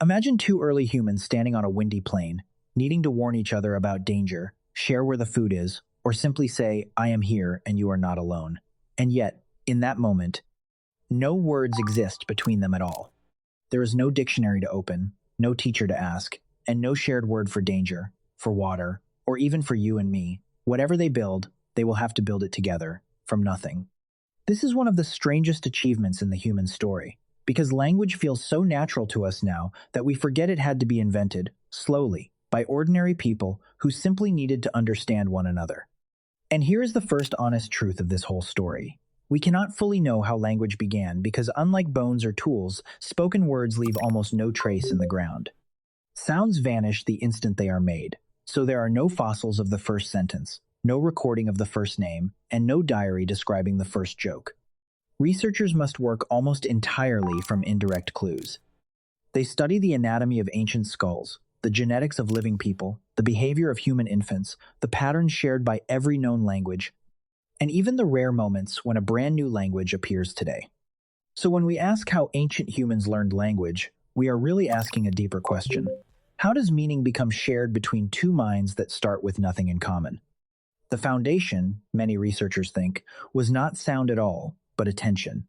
Imagine two early humans standing on a windy plain, needing to warn each other about danger, share where the food is, or simply say, I am here and you are not alone. And yet, in that moment, no words exist between them at all. There is no dictionary to open, no teacher to ask, and no shared word for danger, for water, or even for you and me. Whatever they build, they will have to build it together, from nothing. This is one of the strangest achievements in the human story, because language feels so natural to us now that we forget it had to be invented, slowly, by ordinary people who simply needed to understand one another. And here is the first honest truth of this whole story. We cannot fully know how language began because unlike bones or tools, spoken words leave almost no trace in the ground. Sounds vanish the instant they are made, so there are no fossils of the first sentence, no recording of the first name, and no diary describing the first joke. Researchers must work almost entirely from indirect clues. They study the anatomy of ancient skulls, the genetics of living people, the behavior of human infants, the patterns shared by every known language, and even the rare moments when a brand new language appears today. So when we ask how ancient humans learned language, we are really asking a deeper question. How does meaning become shared between two minds that start with nothing in common? The foundation, many researchers think, was not sound at all, but attention.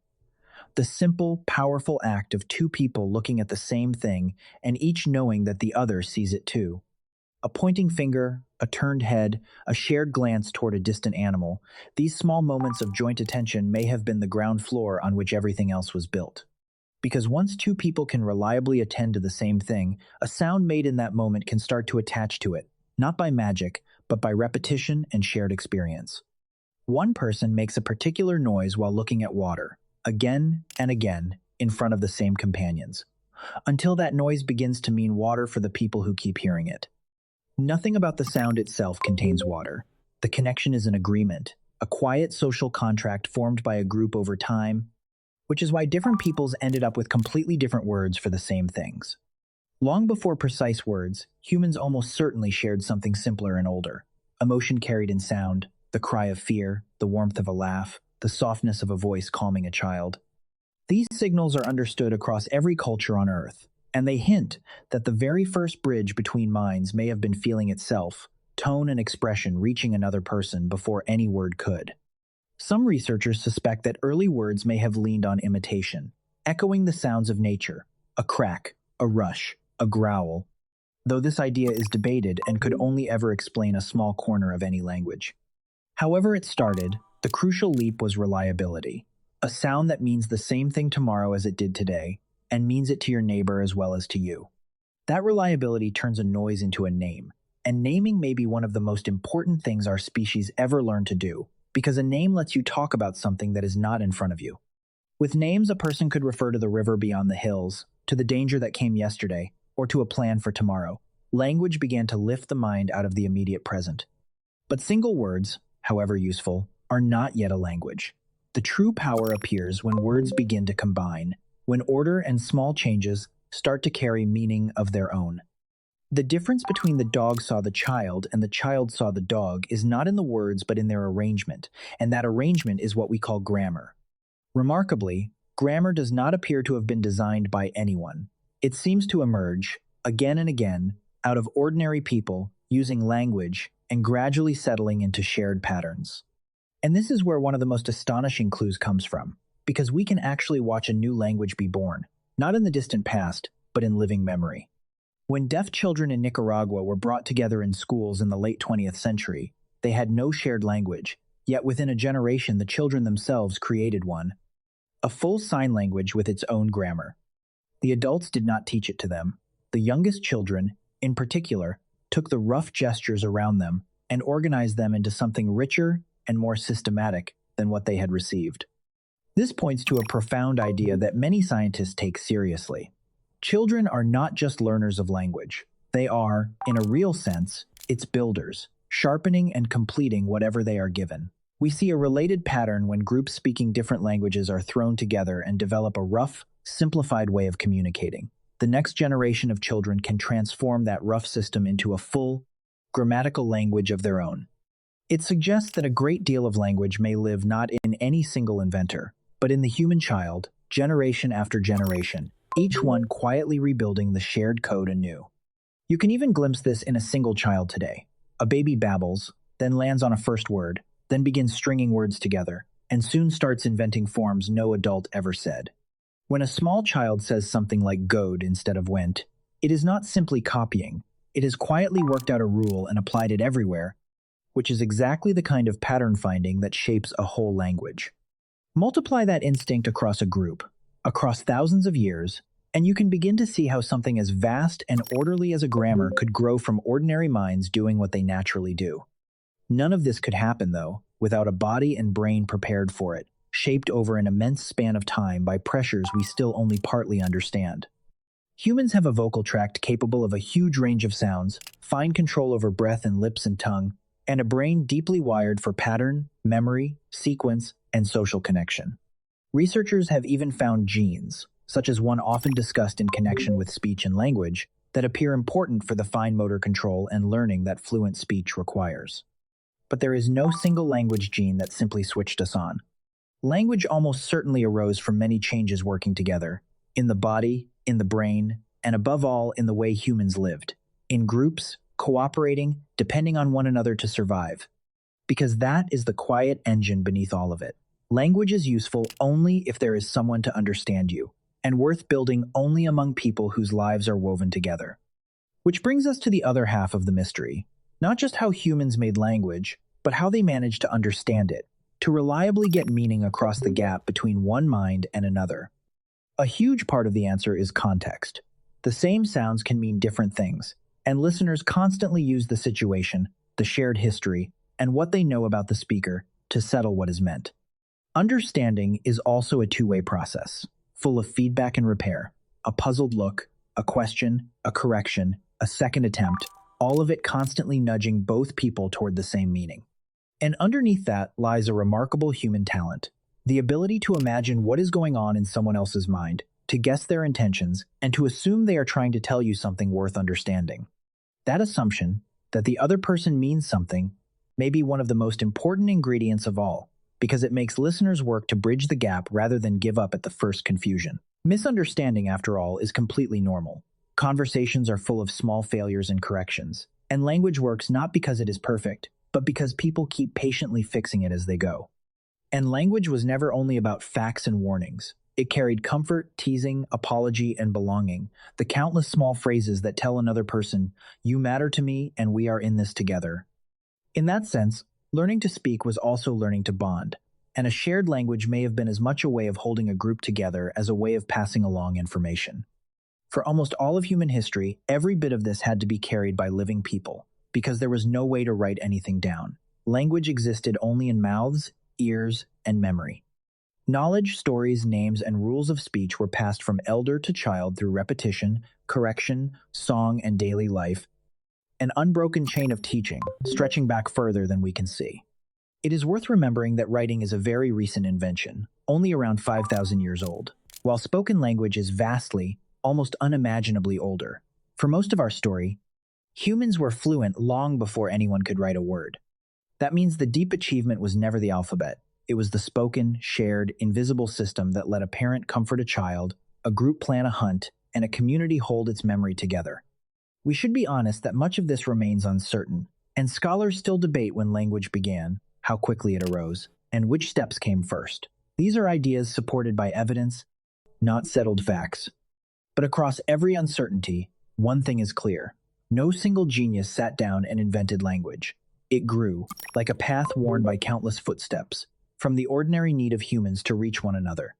The simple, powerful act of two people looking at the same thing and each knowing that the other sees it too. A pointing finger, a turned head, a shared glance toward a distant animal, these small moments of joint attention may have been the ground floor on which everything else was built. Because once two people can reliably attend to the same thing, a sound made in that moment can start to attach to it, not by magic, but by repetition and shared experience. One person makes a particular noise while looking at water, again and again, in front of the same companions, until that noise begins to mean water for the people who keep hearing it. Nothing about the sound itself contains water. The connection is an agreement, a quiet social contract formed by a group over time, which is why different peoples ended up with completely different words for the same things. Long before precise words, humans almost certainly shared something simpler and older. Emotion carried in sound, the cry of fear, the warmth of a laugh, the softness of a voice calming a child. These signals are understood across every culture on Earth, and they hint that the very first bridge between minds may have been feeling itself, tone and expression reaching another person before any word could. Some researchers suspect that early words may have leaned on imitation, echoing the sounds of nature, a crack, a rush, a growl, though this idea is debated and could only ever explain a small corner of any language. However it started, the crucial leap was reliability, a sound that means the same thing tomorrow as it did today, and means it to your neighbor as well as to you. That reliability turns a noise into a name, and naming may be one of the most important things our species ever learned to do, because a name lets you talk about something that is not in front of you. With names, a person could refer to the river beyond the hills, to the danger that came yesterday, or to a plan for tomorrow. Language began to lift the mind out of the immediate present. But single words, however useful, are not yet a language. The true power appears when words begin to combine, when order and small changes start to carry meaning of their own. The difference between the dog saw the child and the child saw the dog is not in the words but in their arrangement, and that arrangement is what we call grammar. Remarkably, grammar does not appear to have been designed by anyone. It seems to emerge, again and again, out of ordinary people using language and gradually settling into shared patterns. And this is where one of the most astonishing clues comes from, because we can actually watch a new language be born, not in the distant past, but in living memory. When deaf children in Nicaragua were brought together in schools in the late 20th century, they had no shared language, yet within a generation the children themselves created one, a full sign language with its own grammar. The adults did not teach it to them. The youngest children, in particular, took the rough gestures around them and organized them into something richer and more systematic than what they had received. This points to a profound idea that many scientists take seriously. Children are not just learners of language. They are, in a real sense, its builders, sharpening and completing whatever they are given. We see a related pattern when groups speaking different languages are thrown together and develop a rough, simplified way of communicating. The next generation of children can transform that rough system into a full, grammatical language of their own. It suggests that a great deal of language may live not in any single inventor, but in the human child, generation after generation, each one quietly rebuilding the shared code anew. You can even glimpse this in a single child today. A baby babbles, then lands on a first word, then begins stringing words together, and soon starts inventing forms no adult ever said. When a small child says something like "goed" instead of "went," it is not simply copying. It has quietly worked out a rule and applied it everywhere, which is exactly the kind of pattern finding that shapes a whole language. Multiply that instinct across a group, across thousands of years, and you can begin to see how something as vast and orderly as a grammar could grow from ordinary minds doing what they naturally do. None of this could happen, though, without a body and brain prepared for it, shaped over an immense span of time by pressures we still only partly understand. Humans have a vocal tract capable of a huge range of sounds, fine control over breath and lips and tongue, and a brain deeply wired for pattern, memory, sequence, and social connection. Researchers have even found genes, such as one often discussed in connection with speech and language, that appear important for the fine motor control and learning that fluent speech requires. But there is no single language gene that simply switched us on. Language almost certainly arose from many changes working together, in the body, in the brain, and above all in the way humans lived, in groups, cooperating, depending on one another to survive. Because that is the quiet engine beneath all of it. Language is useful only if there is someone to understand you, and worth building only among people whose lives are woven together. Which brings us to the other half of the mystery. Not just how humans made language, but how they managed to understand it, to reliably get meaning across the gap between one mind and another. A huge part of the answer is context. The same sounds can mean different things, and listeners constantly use the situation, the shared history, and what they know about the speaker to settle what is meant. Understanding is also a two-way process, full of feedback and repair, a puzzled look, a question, a correction, a second attempt, all of it constantly nudging both people toward the same meaning. And underneath that lies a remarkable human talent, the ability to imagine what is going on in someone else's mind, to guess their intentions, and to assume they are trying to tell you something worth understanding. That assumption, that the other person means something, may be one of the most important ingredients of all, because it makes listeners work to bridge the gap rather than give up at the first confusion. Misunderstanding, after all, is completely normal. Conversations are full of small failures and corrections, and language works not because it is perfect, but because people keep patiently fixing it as they go. And language was never only about facts and warnings. It carried comfort, teasing, apology, and belonging, the countless small phrases that tell another person, "You matter to me, and we are in this together." In that sense, learning to speak was also learning to bond, and a shared language may have been as much a way of holding a group together as a way of passing along information. For almost all of human history, every bit of this had to be carried by living people, because there was no way to write anything down. Language existed only in mouths, ears, and memory. Knowledge, stories, names, and rules of speech were passed from elder to child through repetition, correction, song, and daily life, an unbroken chain of teaching, stretching back further than we can see. It is worth remembering that writing is a very recent invention, only around 5,000 years old, while spoken language is vastly, almost unimaginably older. For most of our story, humans were fluent long before anyone could write a word. That means the deep achievement was never the alphabet. It was the spoken, shared, invisible system that let a parent comfort a child, a group plan a hunt, and a community hold its memory together. We should be honest that much of this remains uncertain, and scholars still debate when language began, how quickly it arose, and which steps came first. These are ideas supported by evidence, not settled facts. But across every uncertainty, one thing is clear. No single genius sat down and invented language. It grew, like a path worn by countless footsteps, from the ordinary need of humans to reach one another.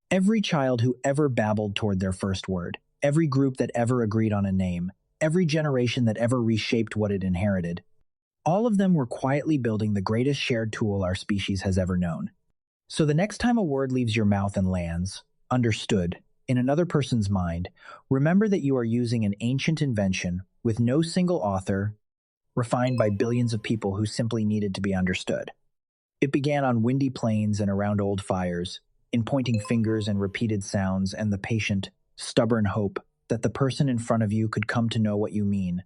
Every child who ever babbled toward their first word, every group that ever agreed on a name, every generation that ever reshaped what it inherited, all of them were quietly building the greatest shared tool our species has ever known. So the next time a word leaves your mouth and lands, understood, in another person's mind, remember that you are using an ancient invention with no single author, refined by billions of people who simply needed to be understood. It began on windy plains and around old fires, in pointing fingers and repeated sounds and the patient, stubborn hope that the person in front of you could come to know what you mean,